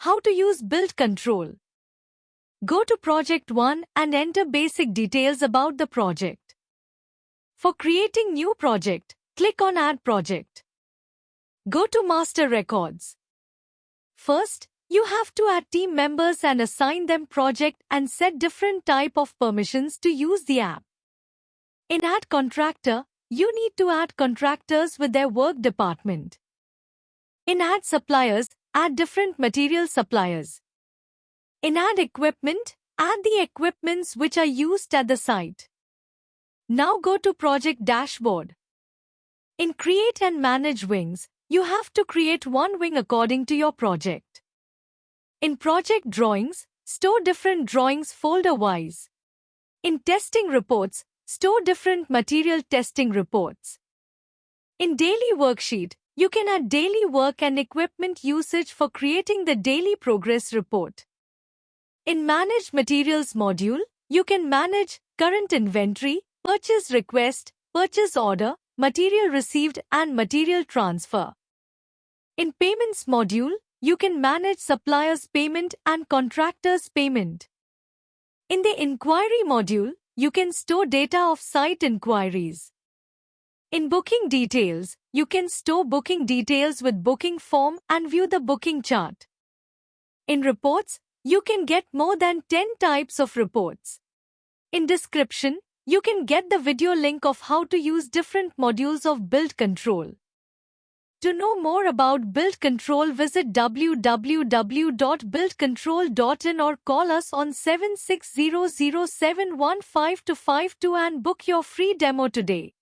How to use build control. Go to Project 1 and enter basic details about the project. For creating new project, click on Add Project. Go to Master Records. First, you have to add team members and assign them project and set different type of permissions to use the app. In Add Contractor, you need to add contractors with their work department. In Add Suppliers, add different material suppliers. In Add Equipment, add the equipments which are used at the site. Now go to Project Dashboard. In Create and Manage Wings, you have to create one wing according to your project. In Project Drawings, store different drawings folder-wise. In Testing Reports, store different material testing reports. In Daily Worksheet, you can add daily work and equipment usage for creating the daily progress report. In Manage Materials module, you can manage current inventory, purchase request, purchase order, material received and material transfer. In Payments module, you can manage suppliers' payment and contractors' payment. In the Inquiry module, you can store data of site inquiries. In Booking Details, you can store booking details with booking form and view the booking chart. In Reports, you can get more than 10 types of reports. In Description, you can get the video link of how to use different modules of Build Control. To know more about Build Control, visit www.buildcontrol.in or call us on 7600715252 and book your free demo today.